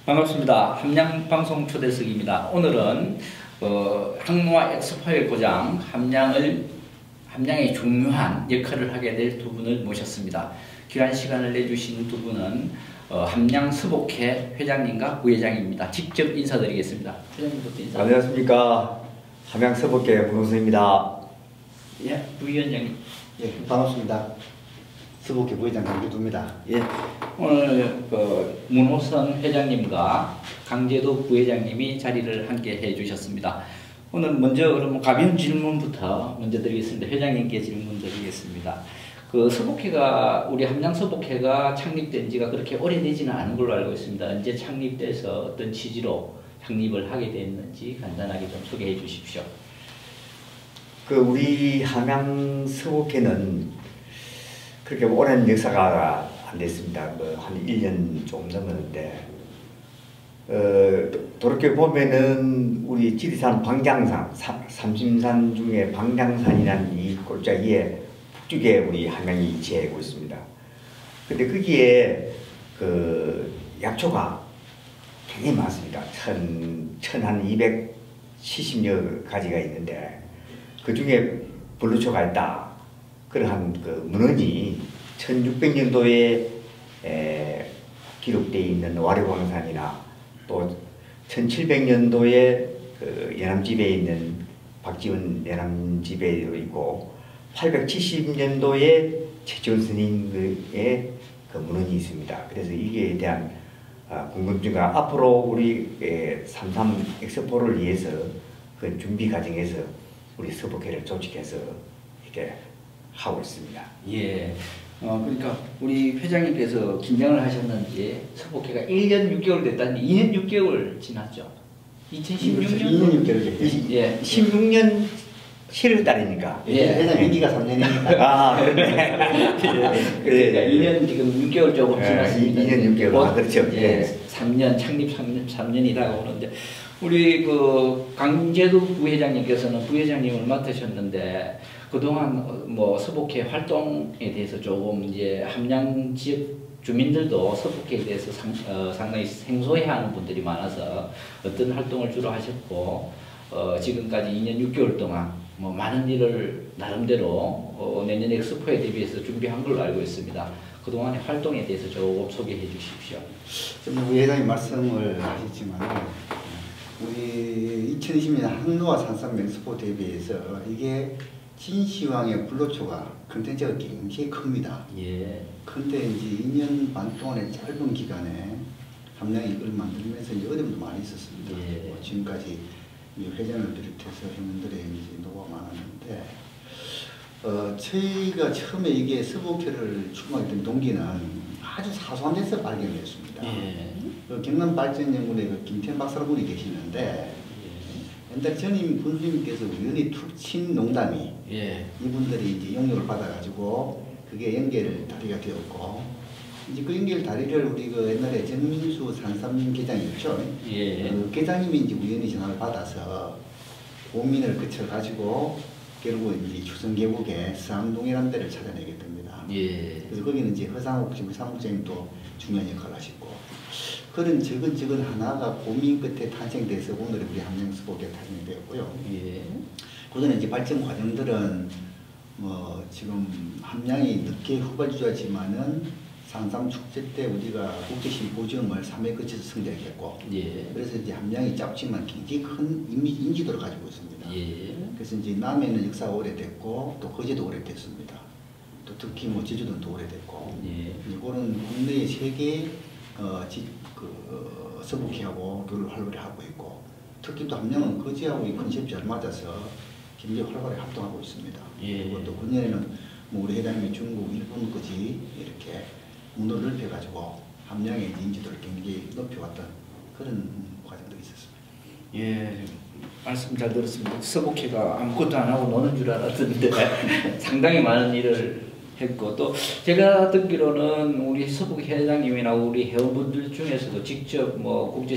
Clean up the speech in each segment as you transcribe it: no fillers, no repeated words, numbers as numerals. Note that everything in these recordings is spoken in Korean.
반갑습니다. 함양방송 초대석입니다. 오늘은 항로와 엑스파일 고장 함양의 중요한 역할을 하게 될 두 분을 모셨습니다. 귀한 시간을 내주신 두 분은 함양서복회 회장님과 부회장입니다. 직접 인사드리겠습니다. 회장님부터 인사. 안녕하십니까. 함양서복회 문호선입니다. 예, 부위원장님. 예, 반갑습니다. 서복회 부회장 강규두입니다. 예, 오늘 문호선 회장님과 강재도 부회장님이 자리를 함께 해주셨습니다. 오늘 먼저 그러면 가벼운 질문부터 먼저 드리겠습니다. 회장님께 질문 드리겠습니다. 서복회가 우리 함양서복회가 창립된 지가 그렇게 오래되지는 않은 걸로 알고 있습니다. 언제 창립돼서 어떤 취지로 창립을 하게 됐는지 간단하게 좀 소개해 주십시오. 우리 함양서복회는 그렇게 오랜 역사가 안 됐습니다. 한 1년 좀 넘었는데, 돌이켜 보면은 우리 지리산 방장산, 삼심산 중에 방장산이라는 이 골짜기에 북쪽에 우리 함양이 위치하고 있습니다. 근데 거기에 약초가 굉장히 많습니다. 한 270여 가지가 있는데, 그 중에 불루초가 있다. 그러한 문헌이 1600년도에 기록되어 있는 와류광산이나 또 1700년도에 연암집에 있는 박지원 연암집에도 있고 870년도에 최지원 스님의 문헌이 있습니다. 그래서 이게 대한 궁금증과 앞으로 우리 33 엑스포를 위해서 그 준비 과정에서 우리 서복회를 조직해서 이렇게 하고 있습니다. 예. 그러니까 우리 회장님께서 긴장을 하셨는지 서복회가 1년 6개월 됐다니 2년 6개월 지났죠. 2016년 2년 6개월 예. 16년 7월 달이니까. 예. 회장 임기가 3년이니까. 아, 그렇네. 그러니까 2년 지금 6개월 조금 지났습니다. 2년 6개월. 그렇죠. 예. 3년 창립 3년이 다가오는데 우리 강재도 부회장님께서는 부회장님을 맡으셨는데 그동안 서복회 활동에 대해서 조금 이제 함양 지역 주민들도 서복회에 대해서 상당히 생소해하는 분들이 많아서 어떤 활동을 주로 하셨고 지금까지 2년 6개월 동안 많은 일을 나름대로 내년 엑스포에 대비해서 준비한 걸로 알고 있습니다. 그동안의 활동에 대해서 조금 소개해 주십시오. 우리 회장님 말씀을 하셨지만 우리 2020년 항로와 산삼 엑스포 대비해서 이게 진시황의 불로초가 컨텐츠가 굉장히 큽니다. 예. 근데 이제 2년 반 동안의 짧은 기간에 함양이 이걸 만들면서 이제 어려움도 많이 있었습니다. 예. 지금까지 회장을 비롯해서 회원들의 노고가 많았는데, 저희가 처음에 이게 서복회를 출마하게 된 동기는 아주 사소한 데서 발견했습니다. 예. 경남발전연구원의 김태현 박사분이 계시는데, 옛날 전임 군수님께서 우연히 툭 친 농담이 이분들이 이제 용역을 받아가지고 그게 연결 다리가 되었고, 이제 그 연결 다리를 우리 옛날에 정민수 산삼 계장이었죠. 그 계장님이 이제 우연히 전화를 받아서 고민을 거쳐가지고 결국 이제 추성계곡에 서암동이라는 데를 찾아내게 됩니다. 그래서 거기는 이제 허상욱 지금 사무장님도 중요한 역할을 하셨고, 그런 적은 하나가 고민 끝에 탄생돼서 오늘 우리 함양서복회 탄생되었고요. 그전에 이제 발전 과정들은 지금 함양이 늦게 후발주자지만은 산삼 축제 때 우리가 국제 심포지엄을 3회 거쳐서 성대했고, 그래서 이제 함양이 짧지만 굉장히 큰 인지도를 가지고 있습니다. 그래서 이제 남해는 역사가 오래됐고 또 거제도 오래됐습니다. 또 특히 제주도는 더 오래됐고, 이거는 국내의 세계 서복회하고 늘 활발히 하고 있고, 특히 또 함양은 거제하고 이 컨셉이 잘 맞아서 굉장히 활발히 활동하고 있습니다. 그리고 또 금년에는 우리 회장님이 중국, 일본까지 이렇게 문을 넓혀가지고 함양의 인지도를 굉장히 높여왔던 그런 과정들이 있었습니다. 예, 말씀 잘 들었습니다. 서복회가 아무것도 안 하고 노는 줄 알았는데 상당히 많은 일을 했고, 또 제가 듣기로는 우리 서복회 회장님이나 우리 회원분들 중에서도 직접 국제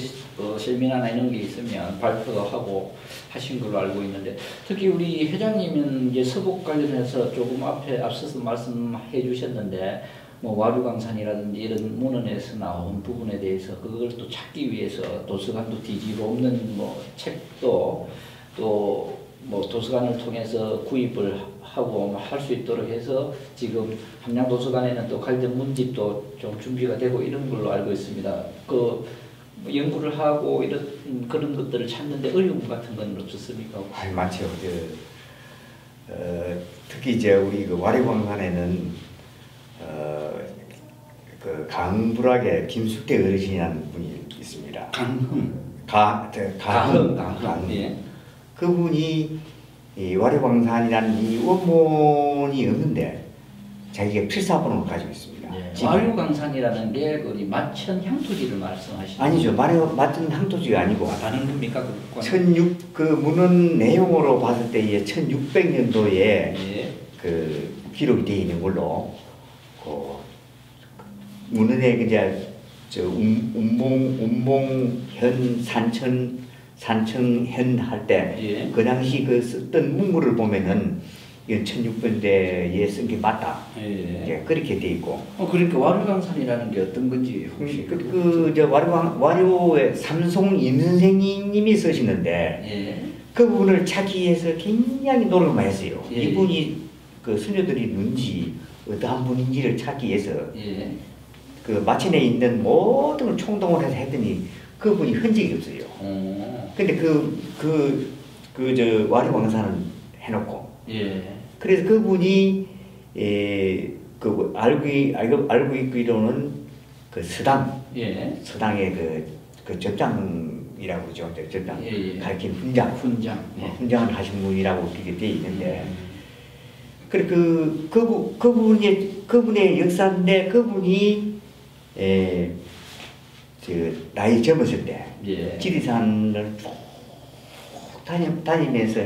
세미나나 이런 게 있으면 발표도 하고 하신 걸로 알고 있는데, 특히 우리 회장님은 이제 서복 관련해서 조금 앞서서 말씀해 주셨는데 뭐 와류광산이라든지 이런 문헌에서 나온 부분에 대해서 그걸 또 찾기 위해서 도서관도 뒤집어 엎는 뭐 책도 또 뭐 도서관을 통해서 구입을 하고 할 수 있도록 해서 지금 함양도서관에는 또 관련 문집도 좀 준비가 되고 이런 걸로 알고 있습니다. 그 연구를 하고 이런 그런 것들을 찾는데 어려움 같은 건 없었습니까? 아니 맞죠. 특히 이제 우리 그 와류광산에는 그 강불학의 김숙대 어르신이라는 분이 있습니다. 강흥. 강흥. 예. 그분이 이 와류광산이라는 이 원본이 없는데 자기가 필사본을 가지고 있습니다. 예. 와류광산이라는 게 우리 마천 향토지를 말씀하시는 아니죠. 마천 향토지가 아니고 다른 겁니까? 그 문헌 내용으로 봤을 때에 1600년도에 예. 그 기록이 되어 있는 걸로 그 문헌에 이제 저 운봉현 산청현 할 때 예. 그 당시 그 썼던 문구를 보면은 이건 1600년대에 쓴 게 맞다. 예. 예, 그렇게 돼 있고. 그러니까 와류광산이라는 게 어떤 건지 혹시 저 와류의 삼송 임 선생님이 쓰시는데 예. 그 부분을 찾기 위해서 굉장히 노력을 많이 했어요. 예. 이분이 그 수녀들이 누군지 어떠한 분인지를 찾기 위해서 예. 그 마천에 있는 모든 걸 총동원해서 했더니 그분이 흔적이 없어요. 근데 저 와류광산을 해놓고 예. 그래서 그분이 그 알고 있기로는 그 예. 서당의 그 접장이라고 그러죠. 접장 예. 가르치는 훈장. 예. 훈장을 하신 분이라고 그렇게 돼 있는데 그래 그분의 역사인데 그분이 나이 젊었을 때 예. 지리산을 쭉 다니면서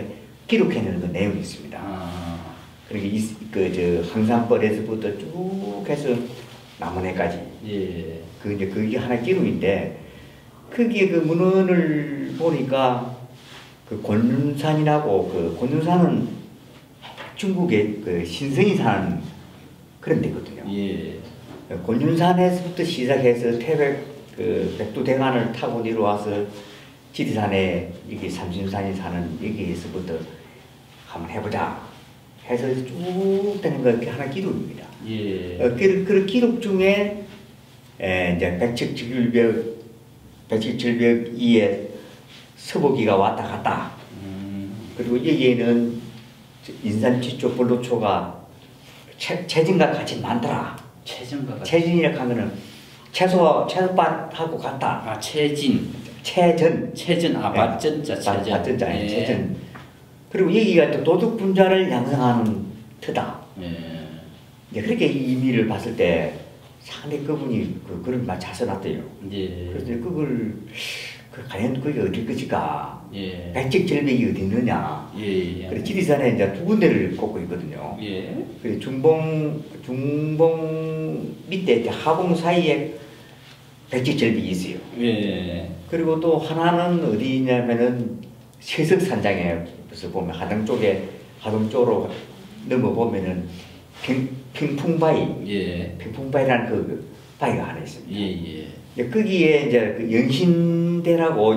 기록해내는 그 내용이 있습니다. 그리고 항산벌에서부터 쭉 해서 남원에까지. 예. 그게 하나 기록인데 거기에 그 문헌을 보니까 그 곤륜산이라고 그 곤륜산은 중국의 그 신성이 사는 그런 데거든요. 예. 곤륜산에서부터 시작해서 백두대간을 타고 내려와서 지리산에 여기 삼신산이 사는 여기에서부터 한번 해보자 해서 쭉 되는 거 하나 기록입니다. 예. 그 기록 중에 이제 백척절벽 위에 서보기가 왔다 갔다. 그리고 여기에는 인산지초 볼로초가 체진과 같이 많더라. 체진이라고 하면은 채소밭하고 같다. 체진. 맞전자 체전. 맞전자 아니 체전. 그리고 여기가 또 도덕분자를 양성하는 터다. 예. 그렇게 의미를 봤을 때 상당히 그분이 그런 말 잘 써놨대요. 예. 그래서 그걸 과연 그게 어딜 것일까? 예. 백척절벽이 어디 있느냐? 예. 그래 지리산에 이제 두 군데를 꼽고 있거든요. 예. 그래 중봉 밑에 하봉 사이에 백척절벽이 있어요. 예. 그리고 또 하나는 어디 있냐면은 세석산장에서 보면 하동 쪽으로 넘어 보면은 평풍바위, 예. 평풍바위라는 그 바위가 하나 있습니다. 예. 거기에 이제 그 영신대라고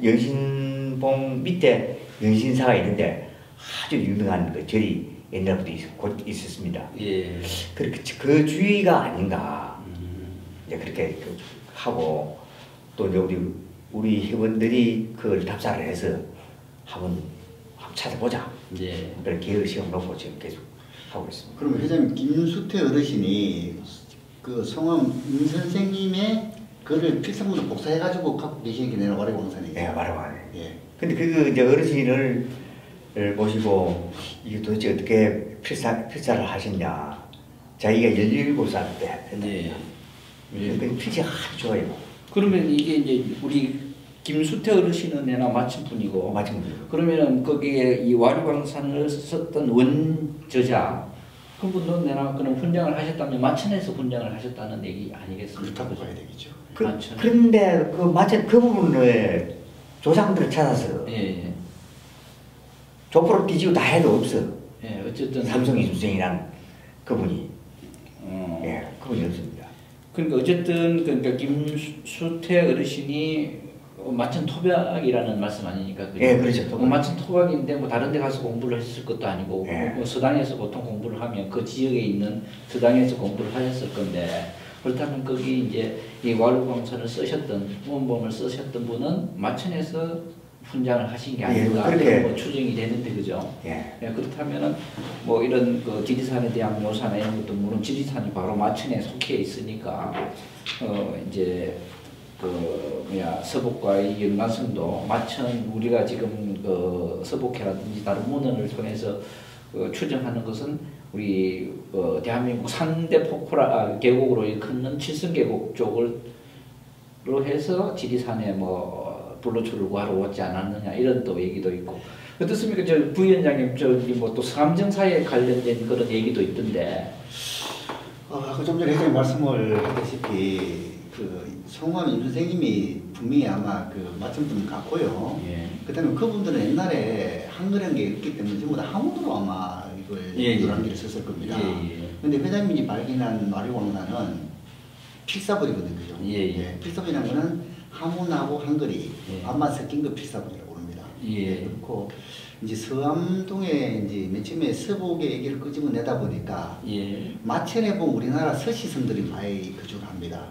영신봉 밑에 영신사가 있는데 아주 유명한 그 절이 옛날부터 있었습니다. 예. 그 주위가 아닌가. 이제 그렇게 하고 또 이제 우리 회원들이 그걸 답사를 해서 한번 찾아보자. 예. 그런 계획을 세워놓고 지금 계속 하고 있습니다. 그럼 회장님 김수태 어르신이 그 성함 임 선생님의 글을 필사본으로 복사해가지고 갖고 계시는 게 내가 와류광산이에요. 네, 와류광산. 예. 근데 그 이제 어르신을 보시고 이게 도대체 어떻게 필사를 하셨냐. 자기가 17살 때 했답니다. 예. 그 필사 아주 좋아요. 그러면 이게 이제 우리 김수태 어르신은 내나 맞힌 분이고. 맞은 분이요. 그러면은 거기에 이 와류광산을 썼던 원저자 그분도 내나 그런 훈장을 하셨다면 마천에서 훈장을 하셨다는 얘기 아니겠습니까? 그렇다고 봐야 되겠죠. 그런데 그 마천 그 부분에 조상들을 찾아서 예. 족보를 뒤지고 다 해도 없어. 예. 어쨌든 삼성 이수생이라는 그분이 예, 그건 없습니다. 그러니까 어쨌든 그러니까 김수태 어르신이 마천 토박이라는 말씀 아니니까. 그죠? 예, 그렇죠. 마천 토박인데 뭐 다른 데 가서 공부를 했을 것도 아니고 예. 뭐 서당에서 보통 공부를 하면 그 지역에 있는 서당에서 공부를 하셨을 건데, 그렇다면 거기 이제 이 와르광선을 쓰셨던 원본을 쓰셨던 분은 마천에서 훈장을 하신 게 아닌가, 그렇게 뭐 추정이 되는데, 그죠? 예. 예, 그렇다면은 뭐 이런 그 지리산에 대한 묘사나 이런 것도 물론 지리산이 바로 마천에 속해 있으니까 이제 그 서복과의 연관성도 마천, 우리가 지금 그 서복회라든지 다른 문헌을 통해서 추정하는 것은 우리 대한민국 상대 포코라 계곡으로 일컫는 칠성계곡 쪽으로 해서 지리산에 뭐 불로초를 구하러 오지 않았느냐, 이런 또 얘기도 있고. 어떻습니까? 저 부위원장님, 저기 뭐 또 성암정사에 관련된 그런 얘기도 있던데. 그 좀 전에 회장님 말씀을 하다시피 그 송암 임 선생님이 분명히 아마 그 마천분 같고요. 예. 그다음에 그분들은 옛날에 한글한 게 있기 때문에 전부 다 한문으로 아마 이걸 요람기를 썼을 겁니다. 그런데 회장님이 발견한 마리왕산은 필사본이거든요, 그죠? 필사본이라는 거는 한문하고 한글이 아마 섞인 거 필사본이라고 합니다. 그렇고 이제 서암동에 이제 맨 처음에 서복의 얘기를 끄집어내다 보니까 마천에 보면 우리나라 서시성들이 많이 거주를 합니다.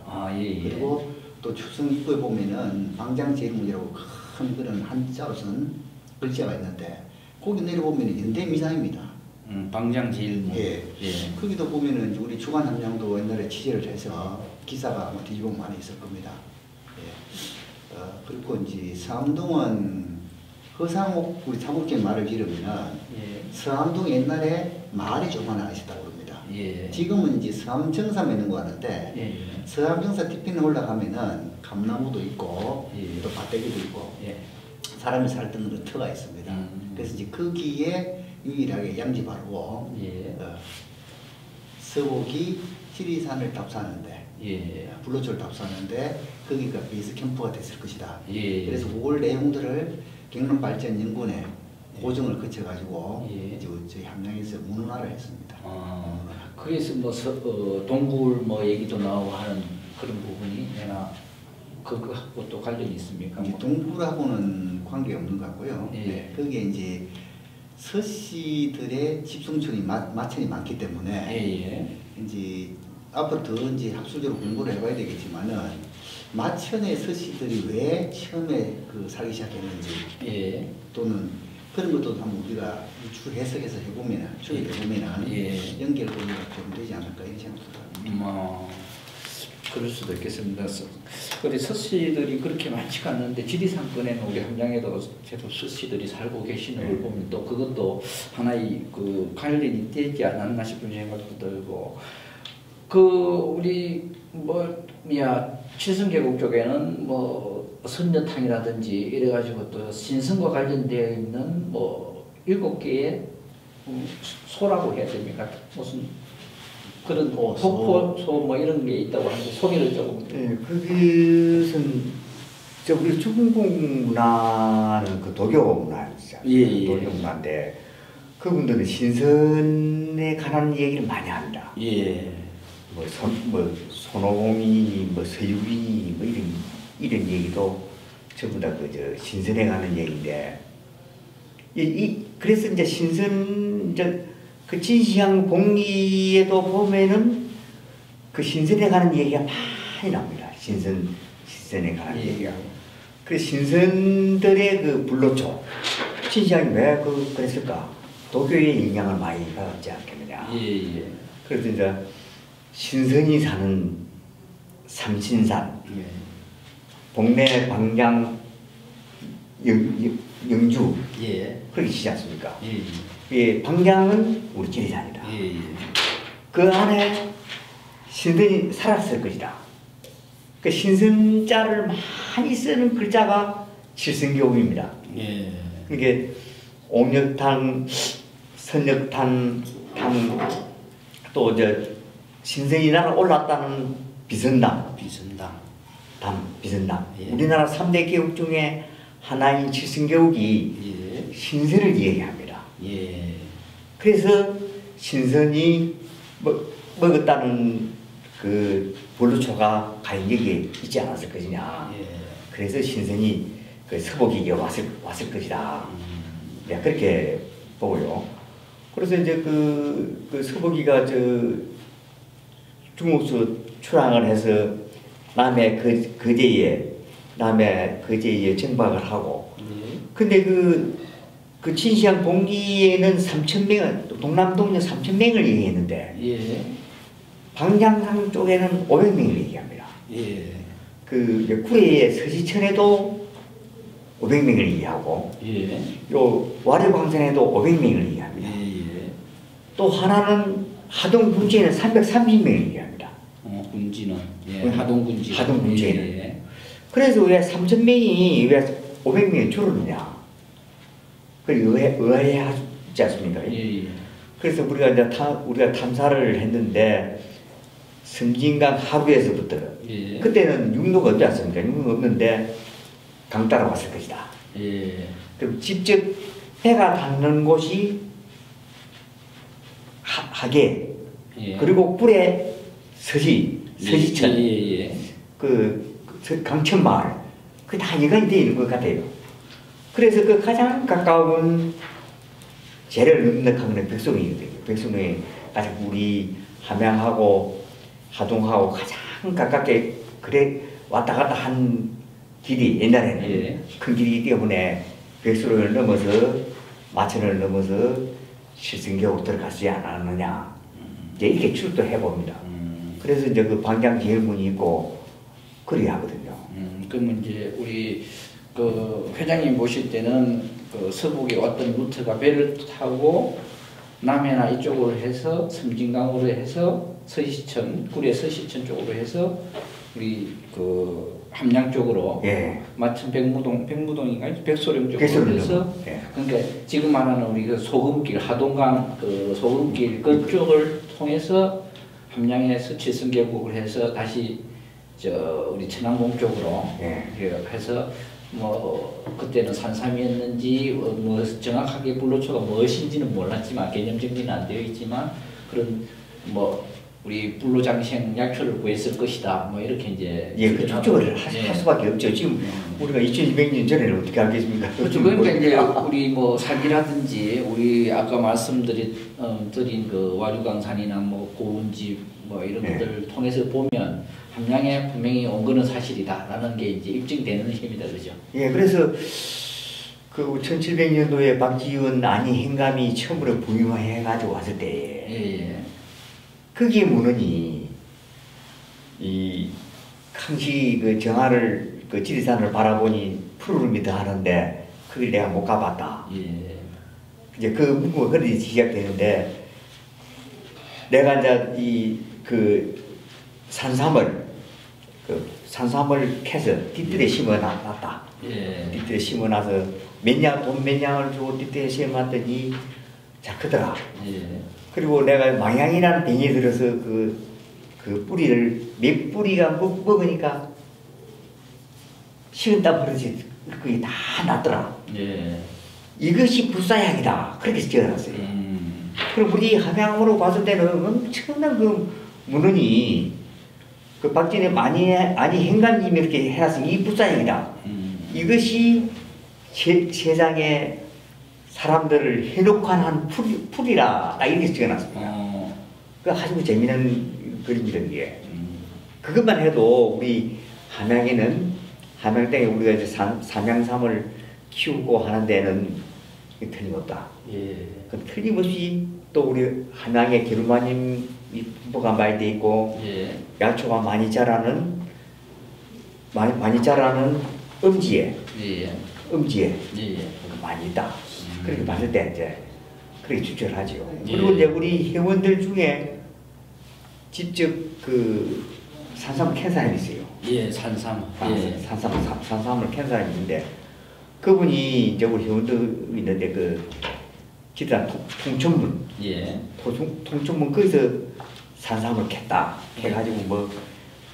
그리고 또 추성 입구에 보면은 방장제일문이라고 큰 그런 한자로 쓴 글자가 있는데, 거기 내려보면 연대미상입니다. 방장제일문. 거기도 보면은 우리 주간함량도 옛날에 취재를 해서 기사가 아마 뒤집어 많이 있을 겁니다. 그리고 이제 서암동은 허상옥, 우리 사복적인 말을 빌으면은 서암동 옛날에 마을이 조금 하나 있었다고 합니다. 지금은 이제 서암정사에 있는 거 하는데 서암정사 뒤편에 올라가면은 감나무도 있고 또 밭대기도 있고 사람이 살던 터가 있습니다. 그래서 이제 거기에 유일하게 양지 바르고 서복이 지리산을 답사하는데 불로초를 답사하는데 거기가 베이스 캠프가 됐을 것이다. 그래서 그 내용들을 경남발전연구원에 고정을 거쳐가지고 이제 저희 함양에서 문헌화를 했습니다. 거기서 뭐 동굴 뭐 얘기도 나오고 하는 그런 부분이 내가 그거하고 또 관련이 있습니까? 동굴하고는 관계 없는 것 같고요. 거기에 이제 서씨들의 집성촌이 마천이 많기 때문에 이제 앞으로 더 이제 학술적으로 공부를 해봐야 되겠지만은 마천의 서씨들이 왜 처음에 그 살기 시작했는지 또는 그런 것도 한번 우리가 출 해석해서 해보면은 추리해보면은 연결고리가 좀 되지 않을까 이런 생각합니다. 그럴 수도 있겠습니다. 우리 서씨들이 그렇게 많지가 않는데 지리산권에는 우리 함양에도 제법 서씨들이 살고 계시는 걸 보면 또 그것도 하나의 그 관련이 되지 않았나 싶은 생각도 들고, 그 우리 칠성계곡 쪽에는 뭐 선녀탕이라든지 이래가지고 또 신성과 관련되어 있는 뭐 7개의 소라고 해야 됩니까? 무슨 그런 폭포소 뭐 이런 게 있다고 하는데 소개를 조금. 그것은 우리 중국 문화는 그 도교 문화죠. 도교 문화인데 그분들은 신선에 관한 얘기를 많이 합니다. 뭐 손오공이 뭐 서유리 뭐 이런 얘기도 전부 다 그 신선에 관한 얘기인데 그래서 이제 신선 그 진시황 봉기에도 보면은 그 신선에 관한 얘기가 많이 나옵니다. 신선에 관한 얘기가. 그 신선들의 그 불로초 진시황이 왜 그랬을까? 도교의 영향을 많이 받았지 않겠느냐. 그래서 이제 신선이 사는 삼신산, 복내 방장 영주, 그렇게 지지 않습니까? 방장은 우리 지리산이다. 그 안에 신선이 살았을 것이다. 그 신선자를 많이 쓰는 글자가 칠성계곡입니다. 이게 옥력탄, 선력탄, 또 신선이 나라 올랐다는 비선담. 우리나라 3대 계곡 중에 하나인 칠성계곡이 신선을 얘기합니다. 그래서 신선이 먹었다는 그 볼루초가 과연 여기에 있지 않았을 것이냐. 예. 그래서 신선이 그 서복에게 왔을 것이다. 내가 그렇게 보고요. 그래서 이제 그 서복이가 중국서 출항을 해서 남해 거제에 정박을 하고. 근데 그 진시황 동기에는 3,000명, 동남동녀 3,000명을 얘기했는데, 예. 방향상 쪽에는 500명을 얘기합니다. 예. 그 구례의 서시천에도 500명을 얘기하고, 예. 요 와류광산에도 500명을 얘기합니다. 예. 또 하나는 하동 군지에는 330명을 얘기합니다. 군지는 하동군지. 하동군지에는. 예. 그래서 왜 3,000명이 왜 500명이 줄었느냐? 그 의아해하지 않습니까? 예. 그래서 우리가 탐사를 했는데 섬진강 하루에서부터 예. 그때는 육로가 없지 않습니까? 육로가 없는데 강 따라 왔을 것이다. 예. 그럼 직접 해가 닿는 곳이 하계, 예. 그리고 꿀의 서시천, 예. 강천마을, 그 다 연관이 되어 있는 것 같아요. 그래서 그 가장 가까운 제를 넉넉하는 백송이거든요. 백송이 가장 우리 함양하고 하동하고 가장 가깝게 그래 왔다 갔다 한 길이 옛날에는 예. 큰 길이기 때문에 백수를 넘어서 마천을 넘어서 실승교로 들어갔지 않았느냐. 이제 이렇게 추측도 해봅니다. 그래서 이제 그 방장 계열문이 있고 그래야 하거든요. 그러면 이제 우리 그 회장님 보실 때는 그 서북의 어떤 루트가 배를 타고 남해나 이쪽으로 해서 섬진강으로 해서 서시천, 구례 서시천 쪽으로 해서 우리 그 함양 쪽으로 예. 마천 백무동인가요? 백소령 쪽으로 백소령 해서 예. 그러니까 지금 말하는 우리 그 소금길 하동강 그 소금길 그쪽을 통해서 함양에서 칠성계곡을 해서 다시 우리 천왕봉 쪽으로 예. 해서 뭐 그때는 산삼이었는지 뭐 정확하게 불로초가 무엇인지는 몰랐지만 개념 정리는 안 되어 있지만 그런 뭐 우리 불로장생 약초를 구했을 것이다 뭐 이렇게 이제 예, 그 추측을 할 수밖에 없죠. 지금 우리가 2200년 전에는 어떻게 알겠습니까? 그렇죠. 그러니까 이제 우리 뭐 사기라든지 우리 아까 말씀드린 그 와류강산이나 뭐 고운지 뭐 이런 것들을 통해서 보면 함양에 분명히 온 거는 사실이다라는 게 이제 입증되는 힘이다, 그죠? 예, 그래서 그 1700년도에 박지원 안희 행감이 처음으로 부임해가지고 왔을 때, 예. 거기에 문헌이 이 강시 그 정화를 그 지리산을 바라보니 푸르름이 더하는데 거길 내가 못 가봤다. 예. 이제 그 문구가 그렇게 시작되는데 내가 이제 그 산삼을 캐서 뒷뜰에 심어놨다. 예. 뒷뜰에 심어놔서 돈 몇 냥을 주고 뒷뜰에 심어놨더니 잘 크더라. 예. 그리고 내가 망향이라는 뱅이에 들어서 그 뿌리를 몇 뿌리가 먹으니까 식은땀 흐르지 그게 다 났더라. 예. 이것이 불사약이다. 그렇게 지어놨어요. 그럼 우리 함양으로 봤을 때는 엄청난 그 문헌이 그 박진의 아니 행간님이 이렇게 해놨으니 이 불사약이다. 이것이 세상에 사람들을 해놓고 한 풀이라 이렇게 지어놨습니다. 그 아주 재미있는 그림이다 이게. 그것만 해도 우리 함양에는 함양 땅에 우리가 이제 삼양삼을 키우고 하는 데는 틀림없다. 예. 그 틀림없이 또 우리 함양에 게르마늄이 분포가 많이 돼 있고 예. 약초가 많이 자라는 음지에 예. 예. 많이 있다. 그렇게 봤을 때 이제 그렇게 추측을 하죠. 그리고 이제 우리 회원들 중에 직접 그 산삼을 캔 사람이 있어요. 예, 산삼. 예. 산삼을 캔 사람이 있는데 그분이 이제 우리 회원들 있는데 그 기타 통천문. 예. 통천문 거기서 산삼을 캤다. 해가지고 뭐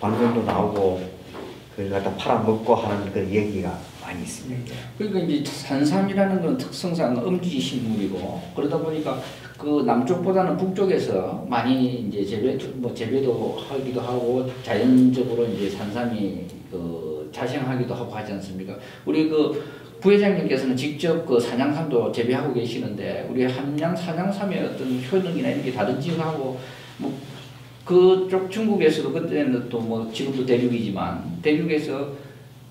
방송도 나오고 그걸 갖다 팔아먹고 하는 그 얘기가 많이 있습니다. 그러니까 이제 산삼이라는 건 특성상 음지 식물이고 그러다 보니까 그 남쪽보다는 북쪽에서 많이 이제 재배도 하기도 하고 자연적으로 이제 산삼이 그 자생하기도 하고 하지 않습니까? 우리 그 부회장님께서는 직접 그 산양삼도 재배하고 계시는데 우리 함양 산양삼의 어떤 효능이나 이런 게 다른지 하고 뭐 그쪽 중국에서도 그때는 또 뭐 지금도 대륙이지만 대륙에서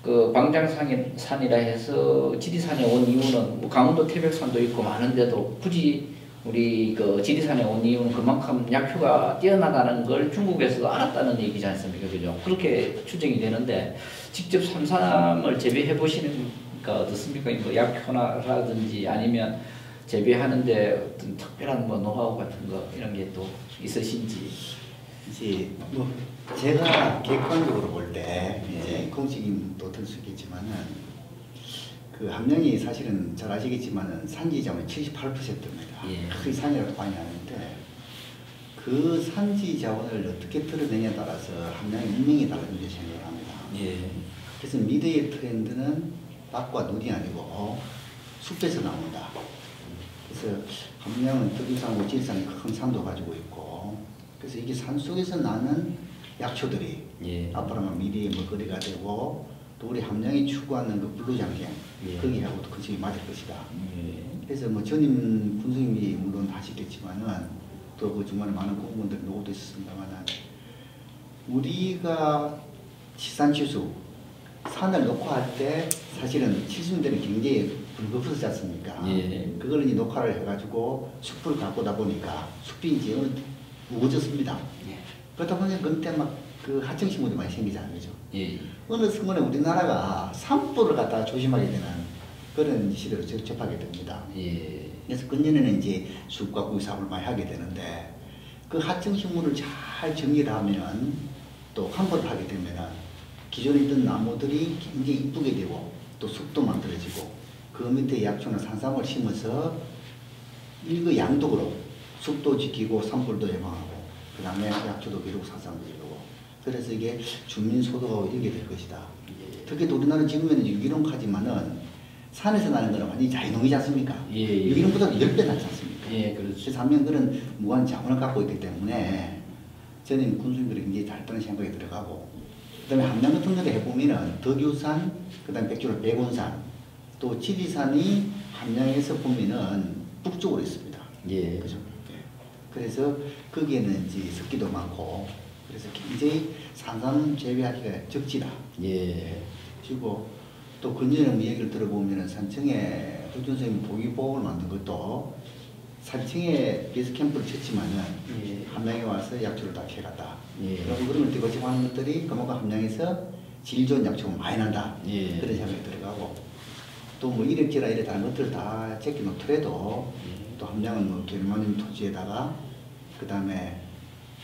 그 방장산이라 해서 지리산에 온 이유는 뭐 강원도 태백산도 있고 많은데도 굳이 우리 그 지리산에 온 이유는 그만큼 약효가 뛰어나다는 걸 중국에서도 알았다는 얘기지 않습니까? 그죠? 그렇게 추정이 되는데 직접 산삼을 재배해 보시니까 어떻습니까? 뭐 약효나라든지 아니면 재배하는데 어떤 특별한 뭐 노하우 같은 거 이런 게 또 있으신지. 이제 뭐 제가 객관적으로 볼 때 이제 공식임도 들 수 있겠지만은 그 함양이 사실은 잘 아시겠지만은 산지 자원이 78%입니다. 그 산이라고 많이 하는데 그 산지 자원을 어떻게 드러내냐에 따라서 함양의 운명이 달라진다고 생각을 합니다. 그래서 미래의 트렌드는 낮과 눈이 아니고 숲에서 나온다. 그래서 함양은 특유산고 지리산이 큰 산도 가지고 있고 그래서 이게 산속에서 나는 약초들이 앞으로 미래의 먹거리가 되고 또 우리 함양이 추구하는 그 블루장경 거기하고도 근처에 맞을 것이다. 그래서 뭐 전임 군수님이 물론 하시겠지만은 또 그 중간에 많은 공무원들 노고도 있었습니다만은 우리가 치산치수 산을 녹화할 때 사실은 치수들은 굉장히 불급하지 않습니까? 그걸 이제 녹화를 해가지고 숲을 가꾸다 보니까 숲이 이제 무거워졌습니다. 그렇다 보니 그때 막 그 하청식물이 많이 생기잖아요, 그죠? 어느 순간에 우리나라가 산불을 갖다가 조심하게 되는 그런 시대로 접하게 됩니다. 그래서 근년에는 이제 숲 가꾸기 사업을 많이 하게 되는데 그 하청식물을 잘 정리를 하면 또 환불을 하게 되면은 기존에 있던 나무들이 굉장히 이쁘게 되고 또 숲도 만들어지고 그 밑에 약초나 산삼을 심어서 일거양득으로 숲도 지키고 산불도 예방하고 그 다음에 약초도 기르고 산삼도 기르고 그래서 이게 주민소득하고 이렇게 될 것이다. 특히 우리나라는 지금은 유기농하지만은 산에서 나는 거는 완전히 자유농이지 않습니까? 유기농보다 10배 낫지 않습니까? 그렇죠. 그래서 한면 그런 무한 자원을 갖고 있기 때문에 저는 군수님들이 굉장히 잘했다는 생각이 들어가고 그 다음에 함양 같은 데를 해보면은 덕유산, 그 다음에 백주로 백운산 또 지리산이 함양에서 보면은 북쪽으로 있습니다. 그죠? 그래서 거기에는 이제 습기도 많고 그래서 굉장히 산삼 재배하기가 적지다. 그리고 또 근전에 뭐 얘기를 들어보면은 산청에 흑준 선생님 보기보험을 만든 것도 산청에 베이스 캠프를 쳤지만은 함양에 와서 약초를 다 캐갔다. 그리고 그런 걸 뒤집어 하는 것들이 그만큼 함양에서 질 좋은 약초가 많이 난다. 그런 생각이 들어가고 또 뭐 이력지라 이래 다른 것들을 다 제껴 놓더라도 또 함양은 뭐 게르마늄 토지에다가 그 다음에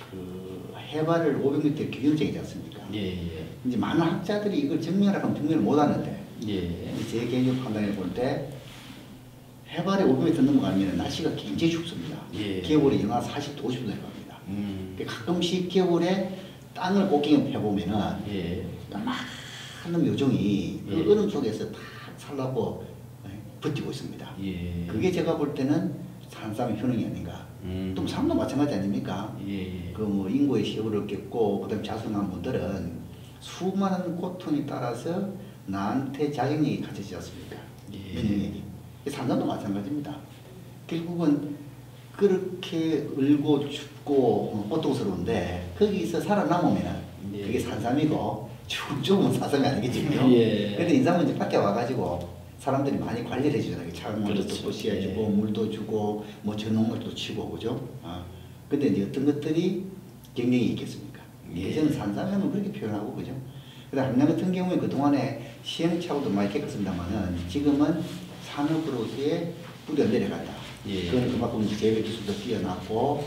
그 해발을 500m 규율적이지 않습니까? 이제 많은 학자들이 이걸 증명하라고 증명을 못 하는데 제 개인적 판단해 볼 때 해발이 500m 넘어가면 날씨가 굉장히 춥습니다. 겨울에 영하 40도 50도 내려갑니다. 가끔씩 겨울에 땅을 꽃갱이 펴보면은 많은 묘종이 그 얼음 속에서 다 살라고 버티고 있습니다. 그게 제가 볼 때는 산삼의 효능이 아닌가. 또 산도 마찬가지 아닙니까? 그 뭐 인고의 시험을 얻겠고 그다음에 자수한 분들은 수많은 고통에 따라서 나한테 자격력이 갖춰지지 않습니까? 면역력이. 산삼도 마찬가지입니다. 결국은 그렇게 울고 춥고 고통스러운데 거기서 살아남으면 그게 산삼이고 죽으면 산삼이 아니겠지요. 그런데 인삼은 이제 밖에 와가지고 사람들이 많이 관리를 해주잖아요. 차물도 보시해주고 물도 주고 뭐 전농물도 치고 그죠? 근데 이제 어떤 것들이 경쟁이 있겠습니까? 예전에 산삼하면 그렇게 표현하고 그죠? 그다음 함양 같은 경우에 그 동안에 시행착오도 많이 겪었습니다만은 지금은 산업으로서의 뿌리가 내려간다. 그건 그만큼 이제 재배 기술도 뛰어났고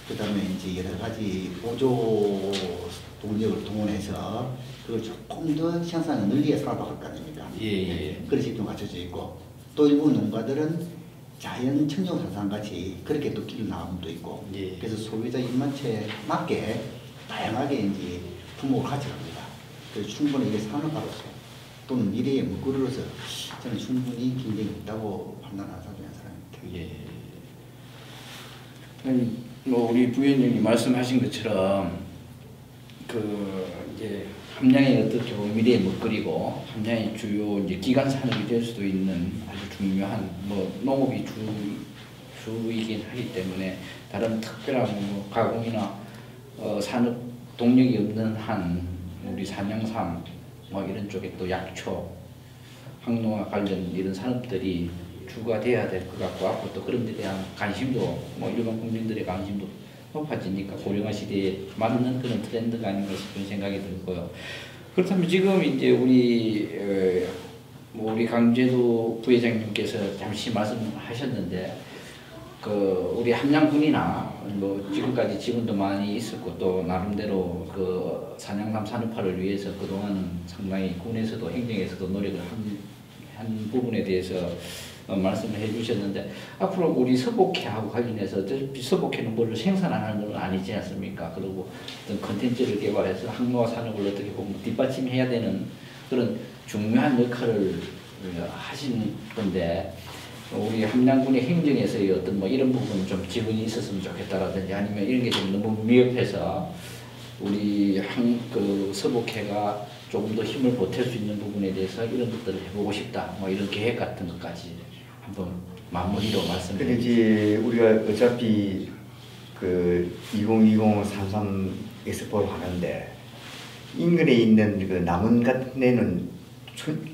그다음에 이제 여러 가지 보조 동력을 동원해서 그걸 조금 더 생산을 늘리게 산업화할 거 아닙니까? 그런 시스템이 갖춰져 있고 또 일부 농가들은 자연 청정 산삼 같이 그렇게 또 길을 나간 분도 있고 그래서 소비자 입맛에 맞게 다양하게 이제 품목을 가져갑니다. 그래서 충분히 이게 산업화로서 또는 미래의 먹거리로서 저는 충분히 경쟁이 있다고 판단하는 사람입니다. 예. 뭐 우리 부위원장님 말씀하신 것처럼 그 이제 함양이 어떻게 보면 미래의 먹거리고 함양이 주요 이제 기간 산업이 될 수도 있는 아주 중요한 뭐 농업이 주이긴 하기 때문에 다른 특별한 뭐 가공이나 산업 동력이 없는 한 우리 산양삼 뭐 이런 쪽에 또 약초, 항농화 관련 이런 산업들이 주가 돼야 될 것 같고 앞으로 또 그런 데 대한 관심도 뭐 일반 국민들의 관심도 높아지니까 고령화 시대에 맞는 그런 트렌드가 아닌가 싶은 생각이 들고요. 그렇다면 지금 이제 우리 강제도 부회장님께서 잠시 말씀하셨는데 우리 함양군이나 뭐 지금까지 지분도 많이 있었고 또 나름대로 그 산양삼 산업화를 위해서 그동안은 상당히 군에서도 행정에서도 노력을 한 부분에 대해서 말씀을 해주셨는데 앞으로 우리 서복회하고 관련해서 서복회는 뭘 생산하는 건 아니지 않습니까? 그리고 어떤 컨텐츠를 개발해서 항로화 산업을 어떻게 보면 뒷받침해야 되는 그런 중요한 역할을 하신 건데 우리 함양군의 행정에서의 어떤 뭐 이런 부분 좀 지분이 있었으면 좋겠다라든지 아니면 이런 게 좀 너무 미흡해서 우리 서복회가 조금 더 힘을 보탤 수 있는 부분에 대해서 이런 것들을 해보고 싶다 뭐 이런 계획 같은 것까지 한번 마무리로 말씀해 주시죠. 우리가 어차피 그 2020 33 엑스포를 하는데 인근에 있는 그 남원 같은 데는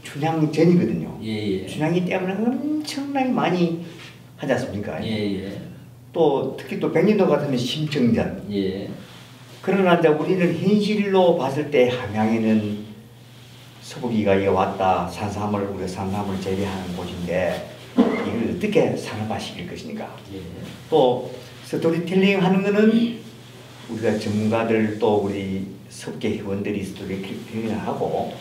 춘향 전이거든요. 예. 춘향이 때문에 엄청나게 많이 하지 않습니까? 예. 또 특히 또 백년도 같으면 심청전. 예. 그러나 이제 우리는 현실로 봤을 때 함양에는 서복이가 이거 왔다 우리가 산삼을 재배하는 곳인데 이걸 어떻게 산업화시킬 것인가. 예. 또 스토리텔링 하는 거는 우리가 전문가들 또 우리 서복회 회원들이 스토리텔링을 하고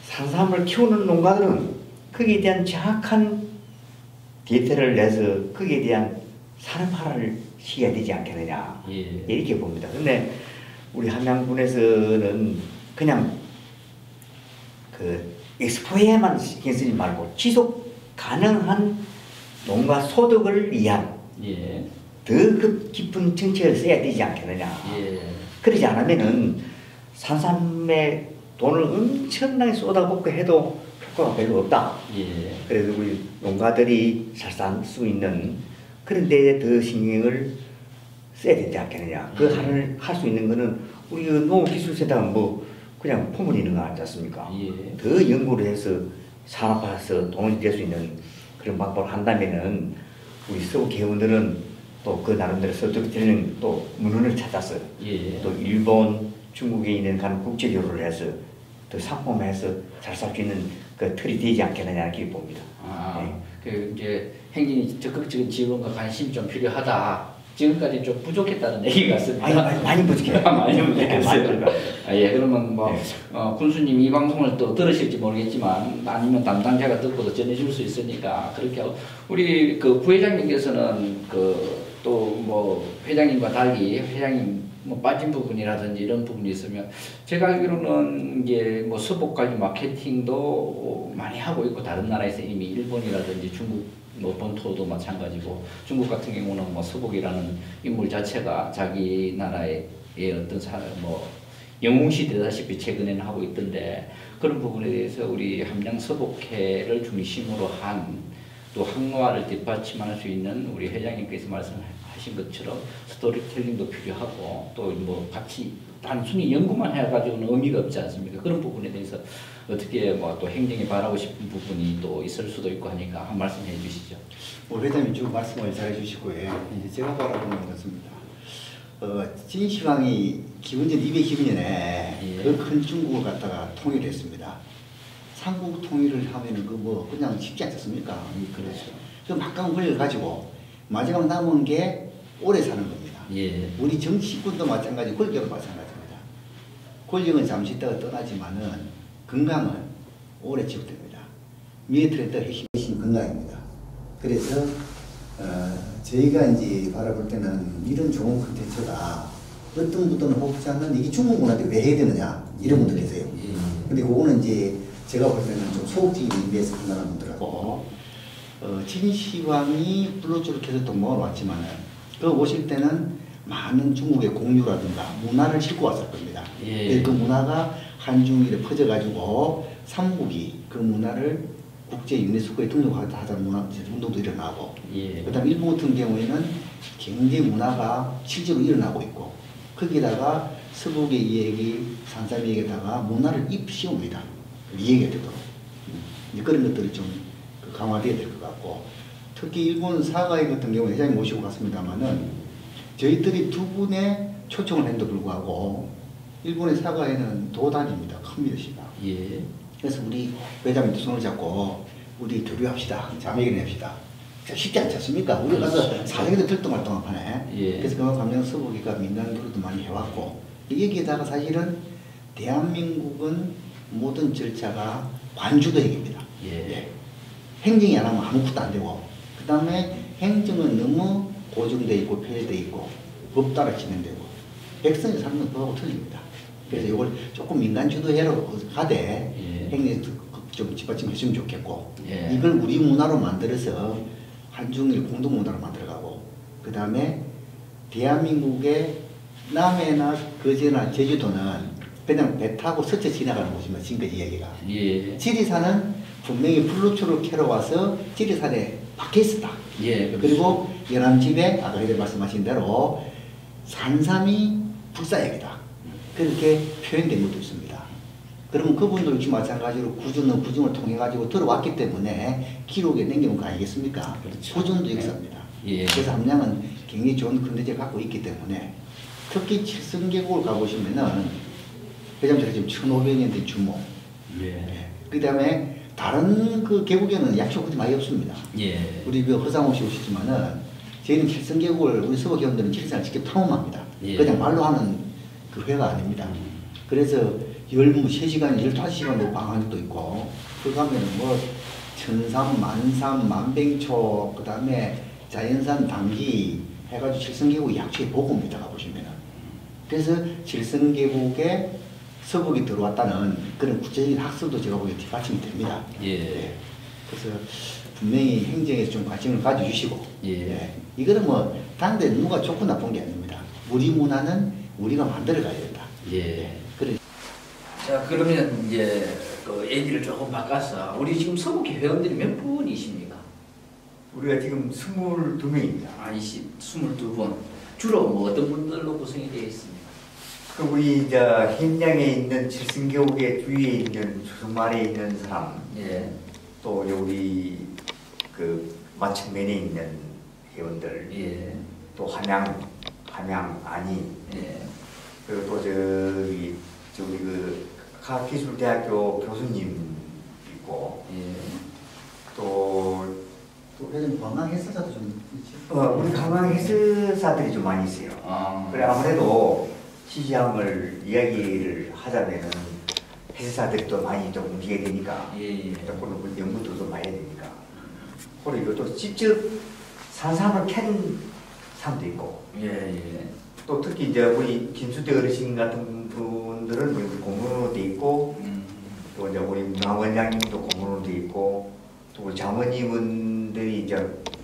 산삼을 키우는 농가들은 거기에 대한 정확한 데이터를 내서 거기에 대한 산업화를 시켜야 되지 않겠느냐. 예. 이렇게 봅니다. 근데 우리 함양군에서는 그냥 그 엑스포에만 신경 쓰지 말고 지속 가능한 농가 소득을 위한 예. 더 깊은 정책을 써야 되지 않겠느냐. 예. 그러지 않으면은 산삼에 돈을 엄청나게 쏟아붓고 해도 효과가 별로 없다. 예. 그래서 우리 농가들이 잘 살 수 있는 그런 데에 더 신경을 써야 되지 않겠느냐. 할 수 있는 거는 우리 농업기술센터가 뭐 그냥 포문이는 거 아니지 않습니까? 예. 더 연구를 해서 산업화해서 돈이 될 수 있는 그런 방법을 한다면은 우리 서복 회원들은 또 그 나름대로 서쪽에는 또 문헌을 찾아서 예. 또 일본, 중국에 있는 간 국제교류를 해서 더 상품화해서 잘 살 수 있는 그 틀이 되지 않겠느냐 이렇게 봅니다. 그 이제 행정이 적극적인 지원과 관심이 좀 필요하다. 지금까지 좀 부족했다는 얘기 같습니다. 많이 부족해요. 많이 부족했어요. 예, 그러면 뭐 군수님 이 방송을 또 들으실지 모르겠지만 아니면 담당자가 듣고도 전해줄 수 있으니까 그렇게 하고 우리 그 부회장님께서는 그 또 뭐 회장님과 달리 회장님 뭐 빠진 부분이라든지 이런 부분이 있으면 제가 알기로는 이제 뭐 서복 관련 마케팅도 많이 하고 있고 다른 나라에서 이미 일본이라든지 중국 뭐 본토도 마찬가지고 중국 같은 경우는 뭐 서복이라는 인물 자체가 자기 나라의 어떤 뭐 영웅시 되다시피 최근에는 하고 있던데 그런 부분에 대해서 우리 함양 서복회를 중심으로 한 또 항로화를 뒷받침할 수 있는 우리 회장님께서 말씀하신 것처럼 스토리텔링도 필요하고 또 뭐 같이 단순히 연구만 해가지고는 의미가 없지 않습니까? 그런 부분에 대해서 어떻게 뭐 또 행정이 바라고 싶은 부분이 또 있을 수도 있고 하니까 한 말씀 해주시죠. 회장님 쭉 말씀을 잘해주시고요. 이제 제가 바라보는 것입니다. 진시황이 기원전 212년에 그 큰 중국을 갖다가 통일했습니다. 삼국 통일을 하면은 그냥 쉽지 않습니까? 그렇죠. 그 막강한 권력을 가지고 마지막 남은 게 오래 사는 겁니다. 예. 우리 정치권도 마찬가지, 권력도 마찬가지입니다. 권력은 잠시 있다가 떠나지만은 건강은 오래 지속됩니다. 미래트렌드 핵심 건강입니다. 그래서 저희가 이제 바라볼 때는 이런 좋은 콘텐츠가 어떤 분들은 혹시 하면 이게 중국 문화인데 왜 해야 되느냐 이런 분들 계세요. 근데 그거는 이제 제가 볼 때는 좀 소극적인 의미에서 판단하는 분들하고 진시황이 불로초를 계속 동방을 왔지만은 그 오실 때는 많은 중국의 공유라든가 문화를 싣고 왔을 겁니다. 예. 그 문화가 한중일에 퍼져가지고 삼국이 그 문화를 국제 유네스코에 등록하자는 문화 운동도 일어나고, 예. 그다음 일본 같은 경우에는 굉장히 문화가 실제로 일어나고 있고, 거기다가 서북의 이야기, 산삼 이야기에다가 문화를 입히옵니다. 이해가 되도록. 이제 그런 것들이 좀 강화돼야 될 것 같고, 특히 일본 사가이 같은 경우 회장님 모시고 갔습니다만은 저희들이 두 분의 초청을 했는데도 불구하고 일본의 사가에는 도단입니다. 큽니다, 시가. 예. 그래서 우리 회장님도 손을 잡고 우리 교류합시다. 자매기를 합시다. 쉽지 않지 않습니까? 우리 가서 사정에도 들뚱말뚱한 판에. 예. 그래서 그만 감정 서북이가 민간 교류도 많이 해왔고, 여기에다가 사실은 대한민국은 모든 절차가 관주도행입니다. 예. 행정이 안 하면 아무것도 안 되고, 그 다음에 행정은 너무 고정되어 있고 폐해되어 있고 법 따라 진행되고, 백성이 사는 건 그거하고 틀립니다. 그래서 이걸 조금 민간 주도해로 가되 행정이 좀 뒷받침해주면 좋겠고, 이걸 우리 문화로 만들어서 한중일 공동 문화로 만들어가고, 그 다음에 대한민국의 남해나 거제나 제주도는 그냥 배 타고 스쳐 지나가는 곳입니다. 지금까지 이야기가. 예. 지리산은 분명히 불로초를 캐러 와서 지리산에 박혀 있었다. 예. 그리고 연암집에 아까 이제 말씀하신 대로 산삼이 불사역이다. 그렇게 표현된 것도 있습니다. 그러면 그분도 역시 마찬가지로 구중을 통해 가지고 들어왔기 때문에 기록에 남겨놓은 거 아니겠습니까? 그렇죠. 구중도 역사입니다. 예. 그래서 함량은 굉장히 좋은 컨텐츠를 갖고 있기 때문에, 특히 칠성계곡을 가보시면은 회장님 지금 1500년 된 주모. 예. 그 다음에 다른 그 계곡에는 약초가 많이 없습니다. 예. 우리 그 허상호 씨 오시지만은 저희는 칠성계곡을 우리 서부 계원들은 칠성을 직접 탐험합니다. 예. 그냥 말로 하는 그 회가 아닙니다. 그래서 13시간, 15시간도 방학도 있고, 그 가면은 뭐 천삼, 만삼, 만병초, 그 다음에 자연산 당기 해가지고 칠성계곡 약초에 보고입니다. 가보시면은. 그래서 칠성계곡에 서북이 들어왔다는 그런 구체적인 학설도 제가 보기에 뒷받침이 됩니다. 예. 그래서 분명히 행정에서 좀 관심을 가져주시고, 예. 이거는 뭐 당대 누가 좋고 나쁜 게 아닙니다. 우리 문화는 우리가 만들어가야 된다. 예. 그래. 자, 그러면 이제 그 얘기를 조금 바꿔서 우리 지금 서북회 회원들이 몇 분이십니까? 우리가 지금 22명입니다. 아, 22분. 주로 뭐 어떤 분들로 구성이 되어 있습니까? 그 우리 이제 현장에 있는 칠성계곡의 주위에 있는 주성마을에 있는 사람, 예. 또 우리 그 마천면에 있는 회원들, 예. 또 함양 안이, 예. 그리고 또 저기 그 과학기술대학교 교수님 있고, 예. 또 회장님 관광 해설사도 좀 우리 관광 해설사들이 좀 많이 있어요. 그래 아무래도 시장을 이야기를 하자면은 해설사들이 또 많이 좀 움직여야 되니까, 그리고 연구도 좀 많이 해야 되니까, 그리고 이것도 직접 산삼을 캔 사람도 있고, 또 특히 이제 우리 김수대 어르신 같은 분들은 우리 공무원으로 돼 있고, 또 이제 우리 문화 원장님도 공무원으로 돼 있고, 또 우리 자문위원들이 이제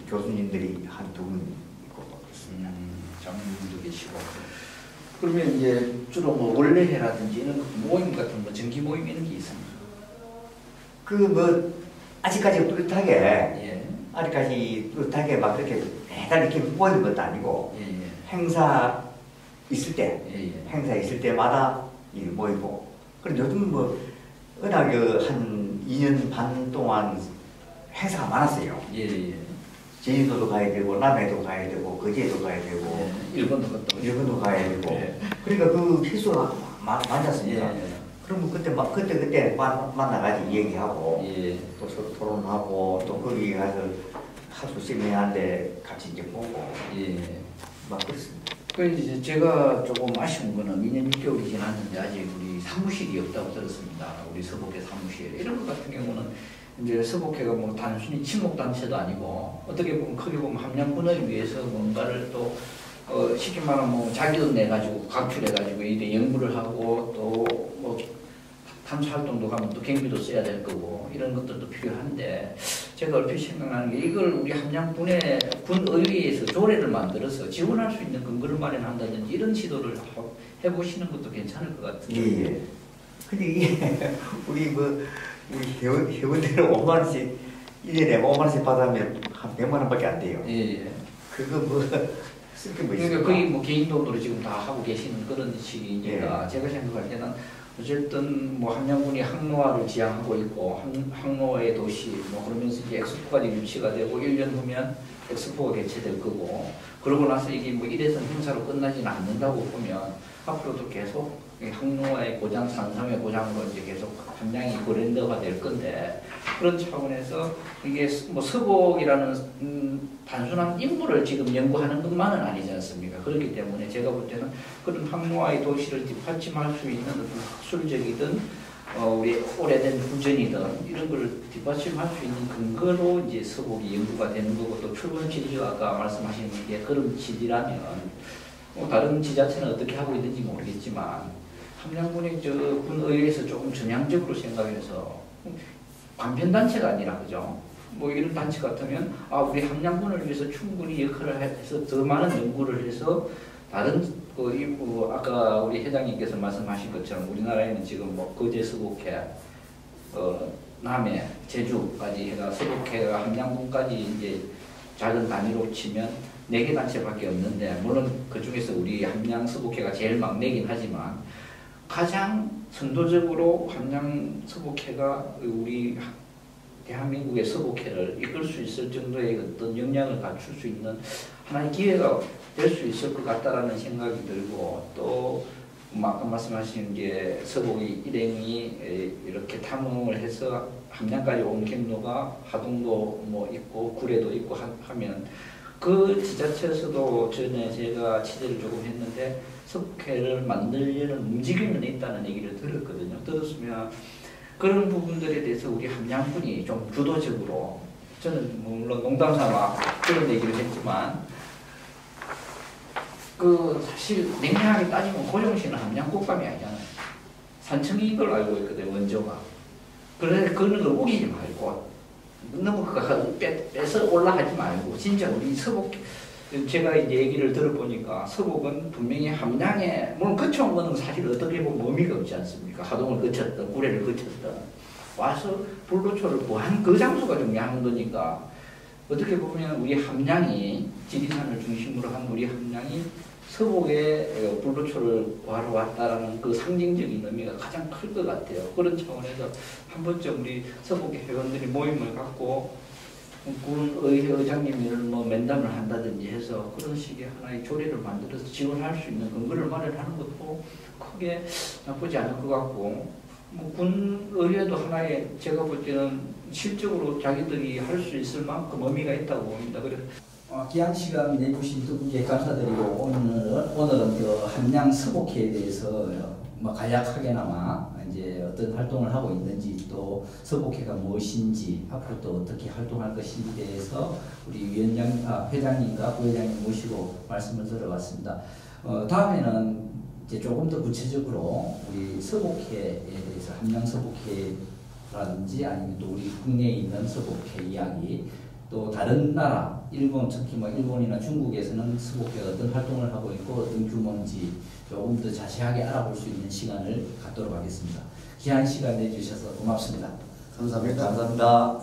교수님들이 한두 분 있고 그렇습니다. 자문위원도 계시고. 그러면 이제 주로 뭐 원래회라든지 이런 모임 같은 거 정기 모임 이런 게 있습니까? 그 뭐 아직까지 뚜렷하게 예. 아직까지 뚜렷하게 막 그렇게 매달 이렇게 모이는 것도 아니고, 행사 있을 때 행사 있을 때마다 모이고. 그런데 요즘 뭐 워낙 한 2년 반 동안 행사가 많았어요. 제주도도 가야 되고, 남해도 가야 되고, 거제도 가야 되고, 일본도 가야 되고. 그러니까 그 필수가 많지 않습니까? 그러면 그때 만나가지고 얘기하고, 또 서로 토론하고, 또 거기 가서 학술 세미나인데 같이 이제 보고, 막 그렇습니다. 그 이제 제가 조금 아쉬운 거는 2년 6개월이 지났는데 아직 우리 사무실이 없다고 들었습니다. 우리 서북회 사무실. 이런 것 같은 경우는 이제 서북회가 뭐 단순히 친목단체도 아니고, 어떻게 보면 크게 보면 함량분을 위해서 뭔가를 또 쉽게 말하면 뭐 자기돈 내가지고 각출해가지고 이래 연구를 하고 또 뭐 탐사 활동도 가면 또 경비도 써야 될 거고 이런 것들도 필요한데 제가 얼핏 생각나는 게 이걸 우리 함양군의 군의회에서 조례를 만들어서 지원할 수 있는 근거를 마련한다든지 이런 시도를 해보시는 것도 괜찮을 것 같은데. 예. 근데 이게 우리 회원들은 5만 원씩 1년에 5만 원씩 받으면 한 100만 원밖에 안 돼요. 예. 그거 뭐 쓸 게 뭐 있을까? 그러니까 거의 뭐 개인 돈으로 지금 다 하고 계시는 그런 시기니까 예. 제가 생각할 때는 어쨌든 뭐 함양군이 항로화를 지향하고 있고 항로화의 도시 뭐 그러면서 이제 엑스포까지 유치가 되고 1년 후면 엑스포가 개최될 거고 그러고 나서 이게 뭐 일회성 행사로 끝나지는 않는다고 보면 앞으로도 계속 항로화의 고장, 산삼의 고장으로 이제 계속 함양이 브랜드가 될 건데 그런 차원에서 이게 뭐 서복이라는 단순한 인물을 지금 연구하는 것만은 아니지 않습니까? 그렇기 때문에 제가 볼 때는 그런 항로화의 도시를 뒷받침할 수 있는 어떤 학술적이든 우리 오래된 후전이든 이런 걸 뒷받침할 수 있는 근거로 이제 서복이 연구가 되는 거고 또 출범 지리가 아까 말씀하신 게 그런 지리라면 다른 지자체는 어떻게 하고 있는지 모르겠지만 함양군의 저 군의회에서 조금 전향적으로 생각해서 관편단체가 아니라 그죠? 뭐 이런 단체 같으면 우리 함양군을 위해서 충분히 역할을 해서 더 많은 연구를 해서 다른 아까 우리 회장님께서 말씀하신 것처럼 우리나라에는 지금 뭐 거제 서복회, 남해, 제주까지 해가 서복회가 함양군까지 이제 작은 단위로 치면 4개 단체밖에 없는데 물론 그 중에서 우리 함양 서복회가 제일 막내긴 하지만 가장 선도적으로 함양 서복회가 우리 대한민국의 서복회를 이끌 수 있을 정도의 어떤 역량을 갖출 수 있는 하나의 기회가 될 수 있을 것 같다라는 생각이 들고 또 아까 말씀하신 게 서복이 일행이 이렇게 탐험을 해서 함양까지 온 경로가 하동도 뭐 있고 구례도 있고 하면 그 지자체에서도 전에 제가 취재를 조금 했는데 서복회를 만들려는 움직임은 있다는 얘기를 들었거든요. 들었으면 그런 부분들에 대해서 우리 함양군이 좀 주도적으로 저는 물론 농담삼아 그런 얘기를 했지만 사실 냉정하게 따지면 고정시는 함양 꽃감이 아니잖아요. 산청인 걸 알고 있거든요. 원조가. 그래서 그런 걸 우기지 말고 너무 빼서 올라가지 말고 진짜 우리 서복 제가 이제 얘기를 들어보니까 서복은 분명히 함양에 물론 거쳐온 거는 사실 어떻게 보면 의미가 없지 않습니까? 하동을 거쳤던 구례를 거쳤던 와서 불로초를 구한 그 장소가 중요한 거니까 어떻게 보면 우리 함양이 지리산을 중심으로 한 우리 함양이 서복에 불로초를 구하러 왔다라는 그 상징적인 의미가 가장 클 것 같아요. 그런 차원에서 한 번쯤 우리 서복의 회원들이 모임을 갖고 군의회 의장님을 뭐 면담을 한다든지 해서 그런 식의 하나의 조례를 만들어서 지원할 수 있는 근거를 마련하는 것도 크게 나쁘지 않을 것 같고 뭐 군의회도 하나의 제가 볼 때는 실적으로 자기들이 할 수 있을 만큼 의미가 있다고 봅니다. 그래서 귀한 시간 내주신 두 분께 감사드리고 오늘은 그 함양 서복회에 대해서 뭐 간략하게나마 이제 어떤 활동을 하고 있는지 또 서복회가 무엇인지 앞으로 또 어떻게 활동할 것인지에 대해서 우리 회장님과 부회장님 모시고 말씀을 들어봤습니다. 다음에는 이제 조금 더 구체적으로 우리 서복회에 대해서 함양 서복회라든지 아니면 또 우리 국내에 있는 서복회 이야기 또 다른 나라, 일본, 특히 뭐 일본이나 중국에서는 서복회가 어떤 활동을 하고 있고 어떤 규모인지 조금 더 자세하게 알아볼 수 있는 시간을 갖도록 하겠습니다. 귀한 시간 내주셔서 고맙습니다. 감사합니다. 감사합니다.